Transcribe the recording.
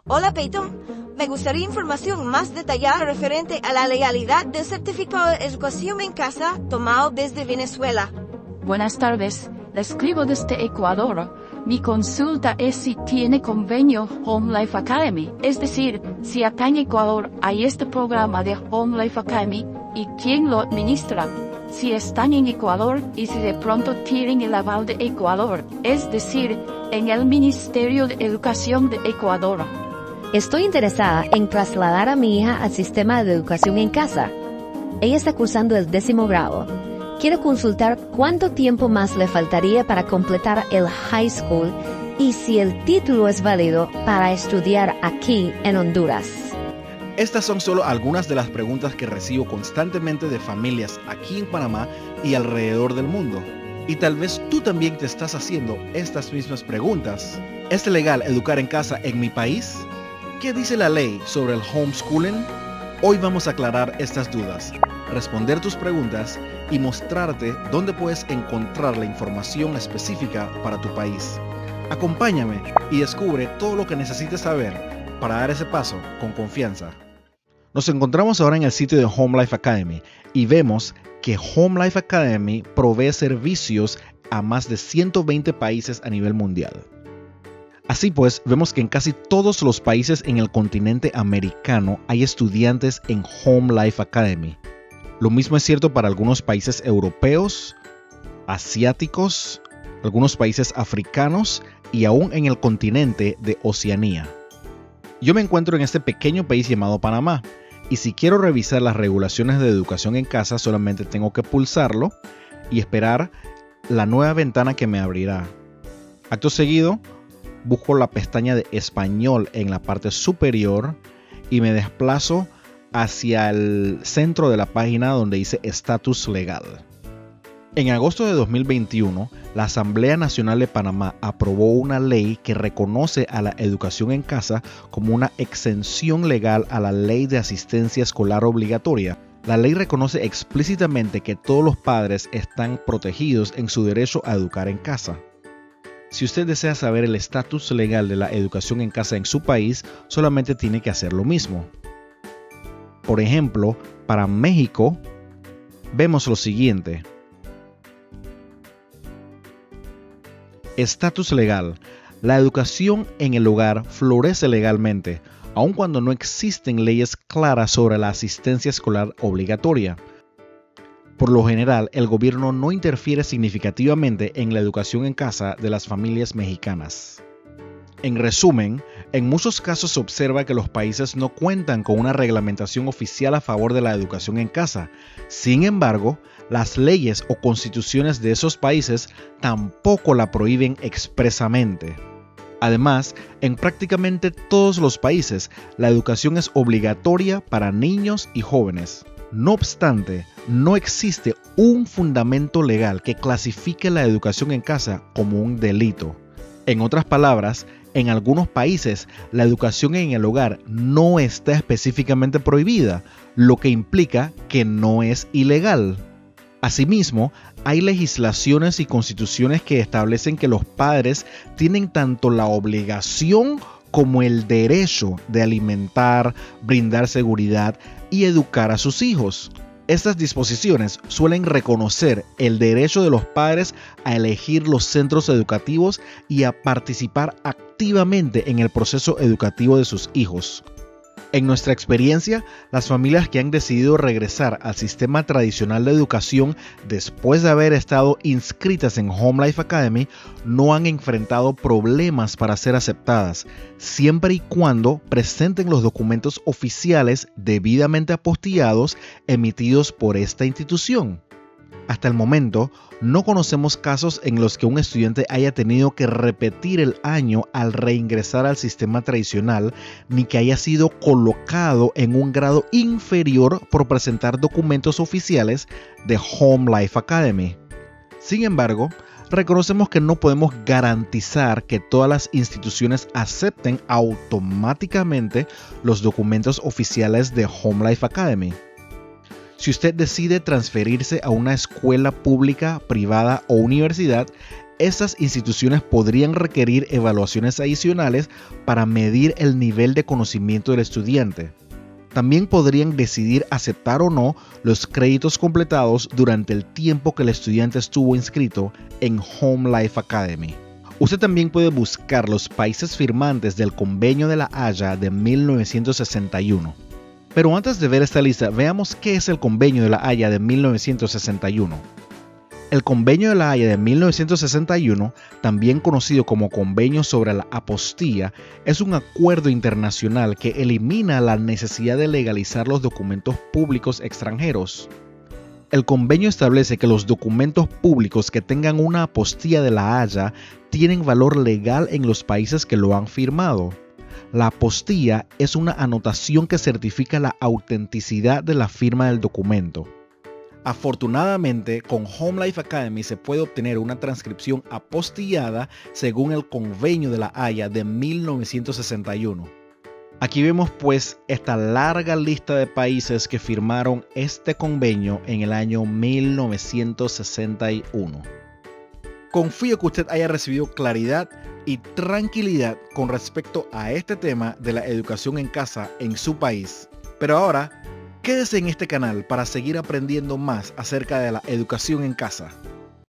Hola, Peyton. Me gustaría información más detallada referente a la legalidad del certificado de educación en casa tomado desde Venezuela. Buenas tardes, le escribo desde Ecuador. Mi consulta es si tiene convenio Home Life Academy, es decir, si acá en Ecuador hay este programa de Home Life Academy y quién lo administra. Si están en Ecuador y si de pronto tienen el aval de Ecuador, es decir, en el Ministerio de Educación de Ecuador. Estoy interesada en trasladar a mi hija al sistema de educación en casa. Ella está cursando el 10º grado. Quiero consultar cuánto tiempo más le faltaría para completar el high school y si el título es válido para estudiar aquí en Honduras. Estas son solo algunas de las preguntas que recibo constantemente de familias aquí en Panamá y alrededor del mundo. Y tal vez tú también te estás haciendo estas mismas preguntas. ¿Es legal educar en casa en mi país? ¿Qué dice la ley sobre el homeschooling? Hoy vamos a aclarar estas dudas, responder tus preguntas y mostrarte dónde puedes encontrar la información específica para tu país. Acompáñame y descubre todo lo que necesites saber para dar ese paso con confianza. Nos encontramos ahora en el sitio de Home Life Academy y vemos que Home Life Academy provee servicios a más de 120 países a nivel mundial. Así pues, vemos que en casi todos los países en el continente americano hay estudiantes en Home Life Academy. Lo mismo es cierto para algunos países europeos, asiáticos, algunos países africanos y aún en el continente de Oceanía. Yo me encuentro en este pequeño país llamado Panamá y si quiero revisar las regulaciones de educación en casa solamente tengo que pulsarlo y esperar la nueva ventana que me abrirá. Acto seguido, busco la pestaña de español en la parte superior y me desplazo hacia el centro de la página donde dice estatus legal. En agosto de 2021, la Asamblea Nacional de Panamá aprobó una ley que reconoce a la educación en casa como una exención legal a la Ley de Asistencia Escolar Obligatoria. La ley reconoce explícitamente que todos los padres están protegidos en su derecho a educar en casa. Si usted desea saber el estatus legal de la educación en casa en su país, solamente tiene que hacer lo mismo. Por ejemplo, para México, vemos lo siguiente. Estatus legal. La educación en el hogar florece legalmente, aun cuando no existen leyes claras sobre la asistencia escolar obligatoria. Por lo general, el gobierno no interfiere significativamente en la educación en casa de las familias mexicanas. En resumen, en muchos casos se observa que los países no cuentan con una reglamentación oficial a favor de la educación en casa. Sin embargo, las leyes o constituciones de esos países tampoco la prohíben expresamente. Además, en prácticamente todos los países, la educación es obligatoria para niños y jóvenes. No obstante, no existe un fundamento legal que clasifique la educación en casa como un delito. En otras palabras, en algunos países, la educación en el hogar no está específicamente prohibida, lo que implica que no es ilegal. Asimismo, hay legislaciones y constituciones que establecen que los padres tienen tanto la obligación como el derecho de alimentar, brindar seguridad y educar a sus hijos. Estas disposiciones suelen reconocer el derecho de los padres a elegir los centros educativos y a participar activamente en el proceso educativo de sus hijos. En nuestra experiencia, las familias que han decidido regresar al sistema tradicional de educación después de haber estado inscritas en Home Life Academy no han enfrentado problemas para ser aceptadas, siempre y cuando presenten los documentos oficiales debidamente apostillados emitidos por esta institución. Hasta el momento, no conocemos casos en los que un estudiante haya tenido que repetir el año al reingresar al sistema tradicional, ni que haya sido colocado en un grado inferior por presentar documentos oficiales de Home Life Academy. Sin embargo, reconocemos que no podemos garantizar que todas las instituciones acepten automáticamente los documentos oficiales de Home Life Academy. Si usted decide transferirse a una escuela pública, privada o universidad, estas instituciones podrían requerir evaluaciones adicionales para medir el nivel de conocimiento del estudiante. También podrían decidir aceptar o no los créditos completados durante el tiempo que el estudiante estuvo inscrito en Home Life Academy. Usted también puede buscar los países firmantes del Convenio de La Haya de 1961. Pero antes de ver esta lista, veamos qué es el Convenio de La Haya de 1961. El Convenio de La Haya de 1961, también conocido como Convenio sobre la Apostilla, es un acuerdo internacional que elimina la necesidad de legalizar los documentos públicos extranjeros. El convenio establece que los documentos públicos que tengan una apostilla de La Haya tienen valor legal en los países que lo han firmado. La apostilla es una anotación que certifica la autenticidad de la firma del documento. Afortunadamente, con Home Life Academy se puede obtener una transcripción apostillada según el Convenio de La Haya de 1961. Aquí vemos pues esta larga lista de países que firmaron este convenio en el año 1961. Confío que usted haya recibido claridad y tranquilidad con respecto a este tema de la educación en casa en su país. Pero ahora, quédese en este canal para seguir aprendiendo más acerca de la educación en casa.